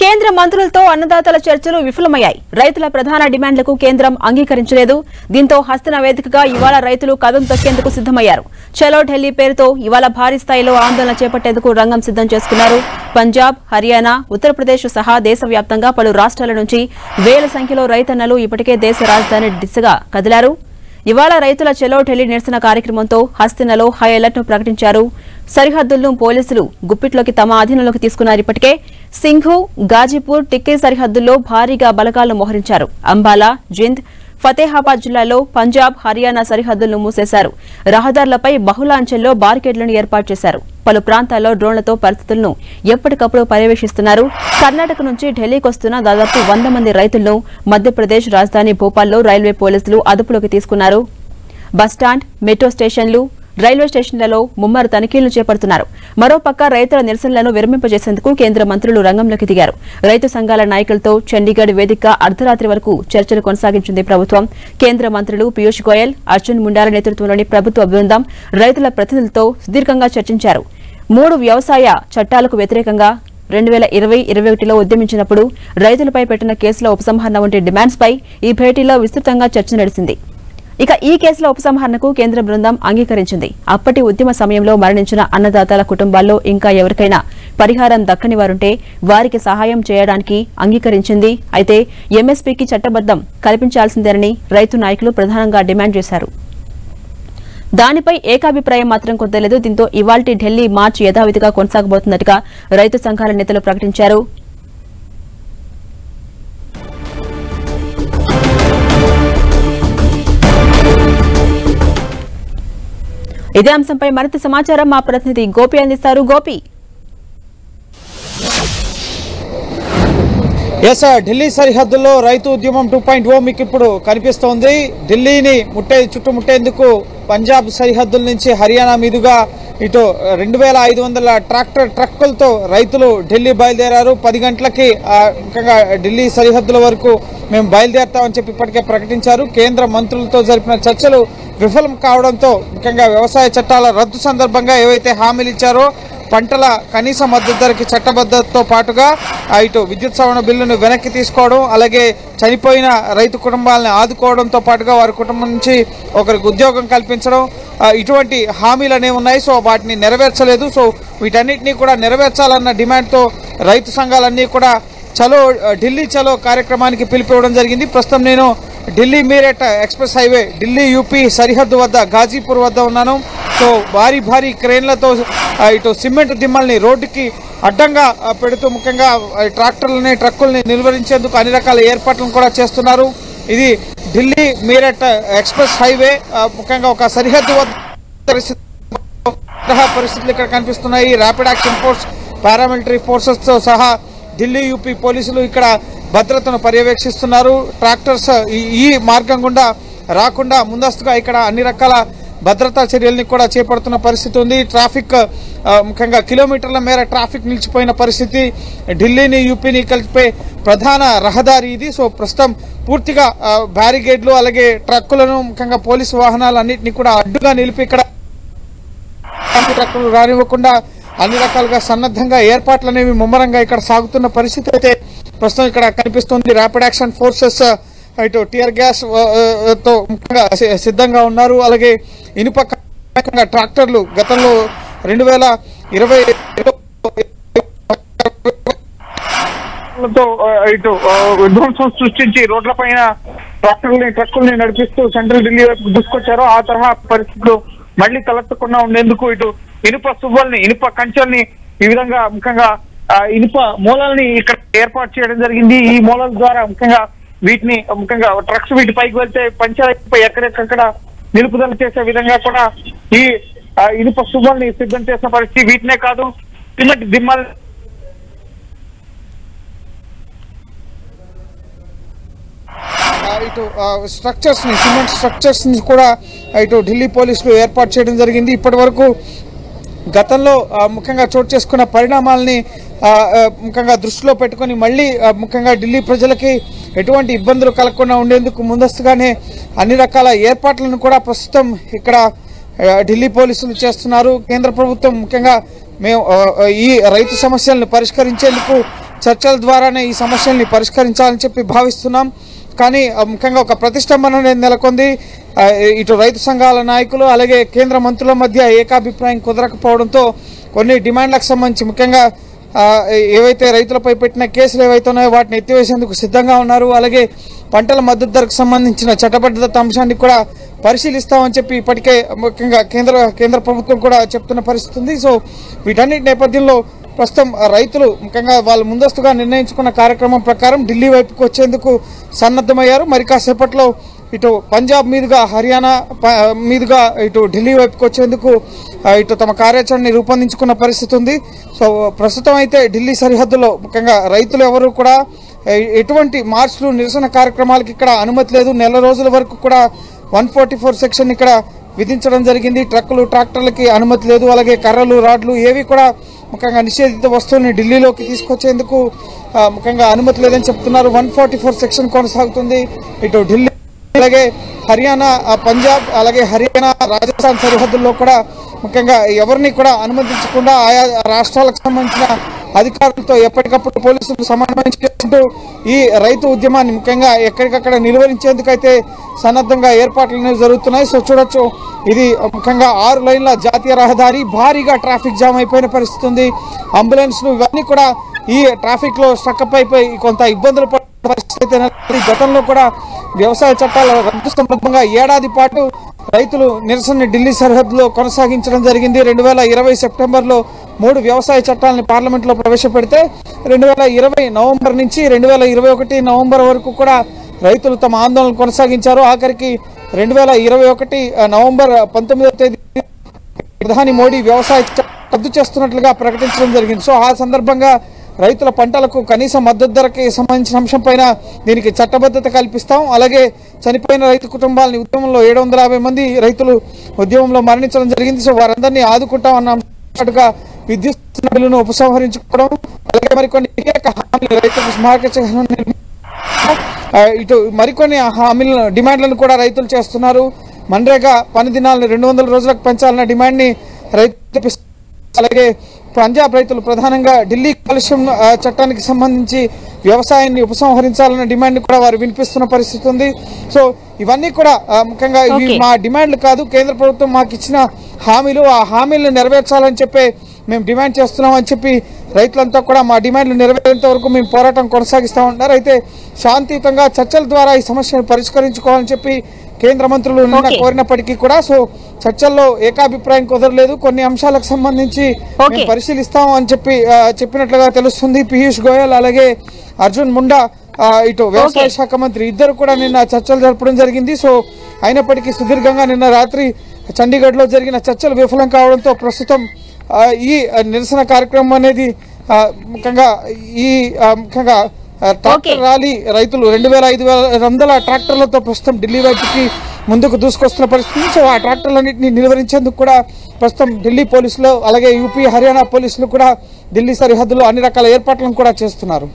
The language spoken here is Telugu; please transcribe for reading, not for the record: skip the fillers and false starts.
కేంద్ర మంత్రులతో అన్నదాతల చర్చలు విఫలమయ్యాయి. రైతుల ప్రధాన డిమాండ్లకు కేంద్రం అంగీకరించలేదు. దీంతో హస్తిన వేదికగా ఇవాళ రైతులు కదం తొక్కేందుకు సిద్దమయ్యారు. చలో ఢిల్లీ పేరుతో ఇవాళ భారీ స్థాయిలో ఆందోళన చేపట్టేందుకు రంగం సిద్దం చేసుకున్నారు. పంజాబ్, హర్యానా, ఉత్తరప్రదేశ్ సహా దేశవ్యాప్తంగా పలు రాష్ట్రాల నుంచి వేల సంఖ్యలో రైతన్నలు ఇప్పటికే దేశ రాజధాని దిశగా కదిలారు. ఇవాళ రైతుల చలో ఢిల్లీ నిరసన కార్యక్రమంతో హస్తినలో హై అలర్ట్ ను ప్రకటించారు. సరిహద్దులను పోలీసులు గుప్పిట్లోకి తమ అధీనంలోకి తీసుకున్నారు. ఇప్పటికే సింఘు, గాజీపూర్, టిక్కీ సరిహద్దుల్లో భారీగా బలగాలను మోహరించారు. అంబాలా, జింద్, ఫతేహాబాద్ జిల్లాల్లో పంజాబ్, హర్యానా సరిహద్దులను మూసేశారు. రహదారులపై బహుళ అంచెల్లో బారికేడ్లను ఏర్పాటు చేశారు. పలు ప్రాంతాల్లో డ్రోన్లతో పరిస్థితులను ఎప్పటికప్పుడు పర్యవేక్షిస్తున్నారు. కర్ణాటక నుంచి ఢిల్లీకి వస్తున్న దాదాపు 100 మంది రైతులను మధ్యప్రదేశ్ రాజధాని భోపాల్లో రైల్వే పోలీసులు అదుపులోకి తీసుకున్నారు. బస్టాండ్, మెట్రో స్టేషన్లు, రైల్వే స్టేషన్లలో ముమ్మరు తనిఖీలను చేపడుతున్నారు. మరోపక్క రైతుల నిరసనలను విరమింపజేసేందుకు కేంద్ర మంత్రులు రంగంలోకి దిగారు. రైతు సంఘాల నాయకులతో చండీగఢ్ వేదిక అర్ధరాత్రి వరకు చర్చలు కొనసాగించింది ప్రభుత్వం. కేంద్ర మంత్రులు పీయూష్ గోయల్, అర్జున్ ముండాల నేతృత్వంలోని ప్రభుత్వ బృందం రైతుల ప్రతినిధులతో సుదీర్ఘంగా చర్చించారు. 3 వ్యవసాయ చట్టాలకు వ్యతిరేకంగా 2020-21లో ఉద్యమించినప్పుడు రైతులపై పెట్టిన కేసుల ఉపసంహరణ వంటి డిమాండ్స్ పై ఈ భేటీలో విస్తృతంగా చర్చ నడిచింది. ఇక ఈ కేసుల ఉపసంహరణకు కేంద్ర బృందం అంగీకరించింది. అప్పటి ఉద్యమ సమయంలో మరణించిన అన్నదాతల కుటుంబాల్లో ఇంకా ఎవరికైనా పరిహారం దక్కని వారుంటే వారికి సహాయం చేయడానికి అంగీకరించింది. అయితే ఎంఎస్పీకి చట్టబద్దం కల్పించాల్సిందేనని రైతు నాయకులు ప్రధానంగా డిమాండ్ చేశారు. దానిపై ఏకాభిప్రాయం మాత్రం కుదరలేదు. దీంతో ఇవాల్టి ఢిల్లీ మార్చ్ యథావిధిగా కొనసాగబోతున్నట్టుగా రైతు సంఘాల నేతలు ప్రకటించారు. ఇదే అంశంపై మరింత సమాచారం మా ప్రతినిధి గోపి అందిస్తారు. గోపి, ఢిల్లీ సరిహద్దుల్లో రైతు ఉద్యమం 2.0 మీకు ఇప్పుడు కనిపిస్తోంది. ఢిల్లీని చుట్టుముట్టేందుకు పంజాబ్ సరిహద్దుల నుంచి హర్యానా మీదుగా ఇటు 2500 ట్రాక్టర్ ట్రక్కులతో రైతులు ఢిల్లీ బయలుదేరారు. 10 గంటలకి ముఖ్యంగా ఢిల్లీ సరిహద్దుల వరకు మేము బయలుదేరుతామని చెప్పి ఇప్పటికే ప్రకటించారు. కేంద్ర మంత్రులతో జరిపిన చర్చలు విఫలం కావడంతో ముఖ్యంగా వ్యవసాయ చట్టాల రద్దు సందర్భంగా ఏవైతే హామీలు ఇచ్చారో పంటల కనీస మద్దతు ధరకి చట్టబద్ధతతో పాటుగా ఇటు విద్యుత్ సవరణ బిల్లును వెనక్కి తీసుకోవడం, అలాగే చనిపోయిన రైతు కుటుంబాలను ఆదుకోవడంతో పాటుగా వారి కుటుంబం నుంచి ఒకరికి ఉద్యోగం కల్పించడం, ఇటువంటి హామీలు అనేవి ఉన్నాయి. సో వాటిని నెరవేర్చలేదు. సో వీటన్నిటినీ కూడా నెరవేర్చాలన్న డిమాండ్తో రైతు సంఘాలన్నీ కూడా ఢిల్లీ చలో కార్యక్రమానికి పిలిపివ్వడం జరిగింది. ప్రస్తుతం నేను Delhi Meerut express highway Delhi UP సరిహద్దు వద్ద గాజీపూర్ వద్ద ఉన్నాను. సో భారీ క్రేన్లతో ఇటు సిమెంట్ దిమ్మల్ని రోడ్డుకి అడ్డంగా పెడుతూ ముఖ్యంగా ట్రాక్టర్లని ట్రక్కుల్ని నిలువరించేందుకు అన్ని రకాల ఏర్పాట్లను కూడా చేస్తున్నారు. ఇది ఢిల్లీ మీరట్ ఎక్స్ప్రెస్ హైవే ముఖ్యంగా ఒక సరిహద్దు వద్ద పరిస్థితులు ఇక్కడ కనిపిస్తున్నాయి. ర్యాపిడ్ యాక్షన్ ఫోర్స్, పారామిలిటరీ ఫోర్సెస్తో సహా ఢిల్లీ యూపీ పోలీసులు ఇక్కడ భద్రతను పర్యవేక్షిస్తున్నారు. ట్రాక్టర్స్ ఈ మార్గం గుండా రాకుండా ముందస్తుగా ఇక్కడ అన్ని రకాల భద్రతా చర్యల్ని కూడా చేపడుతున్న పరిస్థితి ఉంది. ట్రాఫిక్ ముఖ్యంగా కిలోమీటర్ల మేర ట్రాఫిక్ నిలిచిపోయిన పరిస్థితి. ఢిల్లీని యూపీని కలిపే ప్రధాన రహదారి ఇది. సో ప్రస్తుతం పూర్తిగా బ్యారిగేడ్లు అలాగే ట్రక్కులను ముఖ్యంగా పోలీసు వాహనాలు అన్నింటినీ కూడా అడ్డుగా నిలిపి ఇక్కడ ట్రక్కులు రానివ్వకుండా అన్ని రకాలుగా సన్నద్ధంగా ఏర్పాట్లు అనేవి ముమ్మరంగా ఇక్కడ సాగుతున్న పరిస్థితి అయితే ప్రస్తుతం ఇక్కడ కనిపిస్తుంది. ర్యాపిడ్ యాక్షన్ ఫోర్సెస్ ఇటు టియర్ గ్యాస్ తో ముఖ్యంగా సిద్ధంగా ఉన్నారు. అలాగే ఇనుప ట్రాక్టర్లు గతంలో 2020 ఇటు విధ్వంసం సృష్టించి రోడ్లపైన ట్రక్కుల్ని నడిపిస్తూ సెంట్రల్ ఢిల్లీ వైపు దూసుకొచ్చారు. ఆ తరహా పరిస్థితులు మళ్లీ తలెత్తకుండా ఉండేందుకు ఇటు ఇనుప సువ్వల్ని, ఇనుప కంచెల్ని, ఈ విధంగా ముఖ్యంగా ఇనుప మూలల్ని ఇక్కడ ఏర్పాటు చేయడం జరిగింది. ఈ మూలల ద్వారా ముఖ్యంగా ట్రక్స్ వీటి పైకి వెళ్తే పంచాయతీపై ఎక్కడెక్కడ నిలుపుదల చేసే విధంగా కూడా ఈ ఇనుప సువ్వల్ని సిద్ధం చేసిన పరిస్థితి. వీటినే కాదు, సిమెంట్ దిమ్మల్ ఇటు సిమెంట్ స్ట్రక్చర్స్ ని కూడా ఇటు ఢిల్లీ పోలీసులు ఏర్పాటు చేయడం జరిగింది. ఇప్పటి వరకు గతంలో ముఖ్యంగా చోటు చేసుకున్న పరిణామాలని ముఖ్యంగా దృష్టిలో పెట్టుకొని మళ్ళీ ముఖ్యంగా ఢిల్లీ ప్రజలకి ఎటువంటి ఇబ్బందులు కలగకుండా ఉండేందుకు ముందస్తుగానే అన్ని రకాల ఏర్పాట్లను కూడా ప్రస్తుతం ఇక్కడ ఢిల్లీ పోలీసులు చేస్తున్నారు. కేంద్ర ప్రభుత్వం ముఖ్యంగా మేము ఈ రైతు సమస్యలను పరిష్కరించేందుకు చర్చల ద్వారానే ఈ సమస్యల్ని పరిష్కరించాలని చెప్పి భావిస్తున్నాం. కానీ ముఖ్యంగా ఒక ప్రతిష్టంభన అనేది నెలకొంది. ఇటు రైతు సంఘాల నాయకులు అలాగే కేంద్ర మంత్రుల మధ్య ఏకాభిప్రాయం కుదరకపోవడంతో కొన్ని డిమాండ్లకు సంబంధించి ముఖ్యంగా ఏవైతే రైతులపై పెట్టిన కేసులు ఏవైతే ఉన్నాయో వాటిని ఎత్తివేసేందుకు సిద్ధంగా ఉన్నారు. అలాగే పంటల మద్దతు ధరకు సంబంధించిన చట్టబద్ధత అంశాన్ని కూడా పరిశీలిస్తామని చెప్పి ఇప్పటికే ముఖ్యంగా కేంద్ర ప్రభుత్వం కూడా చెప్తున్న పరిస్థితి ఉంది. సో వీటన్నిటి నేపథ్యంలో ప్రస్తుతం రైతులు ముఖ్యంగా వాళ్ళు ముందస్తుగా నిర్ణయించుకున్న కార్యక్రమం ప్రకారం ఢిల్లీ వైపుకు వచ్చేందుకు సన్నద్ధమయ్యారు. మరి కాసేపట్లో ఇటు పంజాబ్ మీదుగా హర్యానా మీదుగా ఇటు ఢిల్లీ వైపుకు వచ్చేందుకు ఇటు తమ కార్యాచరణని రూపొందించుకున్న పరిస్థితి ఉంది. సో ప్రస్తుతం అయితే ఢిల్లీ సరిహద్దులో ముఖ్యంగా రైతులు ఎవరు కూడా ఎటువంటి మార్చులు నిరసన కార్యక్రమాలకు ఇక్కడ అనుమతి లేదు. నెల రోజుల వరకు కూడా 144 సెక్షన్ ఇక్కడ విధించడం జరిగింది. ట్రక్కులు ట్రాక్టర్లకి అనుమతి లేదు. అలాగే కర్రలు రాడ్లు ఏవి కూడా ముఖ్యంగా నిషేధిత వస్తువుల్ని ఢిల్లీలోకి తీసుకొచ్చేందుకు ముఖ్యంగా అనుమతి లేదని చెప్తున్నారు. 144 సెక్షన్ కొనసాగుతుంది. ఇటు ఢిల్లీ అలాగే హర్యానా పంజాబ్ అలాగే హర్యానా రాజస్థాన్ సరిహద్దుల్లో కూడా ముఖ్యంగా ఎవరిని కూడా అనుమతించకుండా ఆయా రాష్ట్రాలకు సంబంధించిన అధికారులతో ఎప్పటికప్పుడు పోలీసులు సమన్వయం చేసుకుంటూ ఈ రైతు ఉద్యమాన్ని ముఖ్యంగా ఎక్కడికక్కడ నిలువరించేందుకైతే సన్నద్ధంగా ఏర్పాట్లు జరుగుతున్నాయి. సో చూడొచ్చు, ఇది ముఖ్యంగా 6 లైన్ల జాతీయ రహదారి, భారీగా ట్రాఫిక్ జామ్ అయిపోయిన పరిస్థితి ఉంది. అంబులెన్స్లు ఇవన్నీ కూడా ఈ ట్రాఫిక్ లో స్టక్అప్ అయిపోయి కొంత ఇబ్బందులు పడే పరిస్థితి. గతంలో కూడా వ్యవసాయ చట్టాల రద్దు సందర్భంగా ఏడాది పాటు రైతులు నిరసన ఢిల్లీ సరిహద్దులో కొనసాగించడం జరిగింది. 2020 సెప్టెంబర్లో 3 వ్యవసాయ చట్టాలను పార్లమెంట్లో ప్రవేశపెడితే 2020 నవంబర్ నుంచి 2021 నవంబర్ వరకు కూడా రైతులు తమ ఆందోళన కొనసాగించారు. ఆఖరికి 2021 నవంబర్ 19వ తేదీ ప్రధాని మోడీ వ్యవసాయ చట్టం రద్దు చేస్తున్నట్లుగా ప్రకటించడం జరిగింది. సో ఆ సందర్భంగా రైతుల పంటలకు కనీస మద్దతు ధరకి సంబంధించిన అంశం పైన దీనికి చట్టబద్ధత కల్పిస్తాం. అలాగే చనిపోయిన రైతు కుటుంబాలని ఉద్యమంలో 750 మంది రైతులు ఉద్యమంలో మరణించడం జరిగింది. సో వారందరినీ ఆదుకుంటాం అన్న అంశంగా విద్యుత్ బిల్లును ఉపసంహరించుకోవడం, అలాగే మరికొన్ని రైతులకు స్మారక చిహ్నం ఇటు మరికొన్ని హామీలను డిమాండ్లను కూడా రైతులు చేస్తున్నారు. మన్రేగా పని దినాలను 200 రోజులకు పెంచాలన్న డిమాండ్ని రైతు, అలాగే పంజాబ్ రైతులు ప్రధానంగా ఢిల్లీ కాలుష్యం చట్టానికి సంబంధించి వ్యవసాయాన్ని ఉపసంహరించాలన్న డిమాండ్ కూడా వారు వినిపిస్తున్న పరిస్థితి ఉంది. సో ఇవన్నీ కూడా ముఖ్యంగా ఇవి మా డిమాండ్లు కాదు, కేంద్ర ప్రభుత్వం మాకు ఇచ్చిన హామీలు, ఆ హామీలను నెరవేర్చాలని చెప్పి మేము డిమాండ్ చేస్తున్నామని చెప్పి రైతులంతా కూడా మా డిమాండ్లు నెరవేరేంత వరకు మేము పోరాటం కొనసాగిస్తామన్నారు. అయితే శాంతియుతంగా చర్చల ద్వారా ఈ సమస్యను పరిష్కరించుకోవాలని చెప్పి కేంద్ర మంత్రులు నిన్న కోరినప్పటికీ కూడా సో చర్చల్లో ఏకాభిప్రాయం కుదరలేదు. కొన్ని అంశాలకు సంబంధించి పరిశీలిస్తాం అని చెప్పినట్లుగా తెలుస్తుంది. పీయూష్ గోయల్ అలాగే అర్జున్ ముండా ఇటు వ్యవసాయ శాఖ మంత్రి ఇద్దరు కూడా నిన్న చర్చలు జరపడం జరిగింది. సో అయినప్పటికీ సుదీర్ఘంగా నిన్న రాత్రి చండీగఢ్ లో జరిగిన చర్చలు విఫలం కావడంతో ప్రస్తుతం ఈ నిరసన కార్యక్రమం అనేది ముఖ్యంగా ట్రాక్టర్ ర్యాలీ రైతులు 2500 ట్రాక్టర్లతో ప్రస్తుతం ఢిల్లీ వైపుకి ముందుకు దూసుకొస్తున్న పరిస్థితి. సో ఆ ట్రాక్టర్లన్నింటినీ నిలువరించేందుకు కూడా ప్రస్తుతం ఢిల్లీ పోలీసులు అలాగే యూపీ హర్యానా పోలీసులు కూడా ఢిల్లీ సరిహద్దులో అన్ని రకాల ఏర్పాట్లను కూడా చేస్తున్నారు.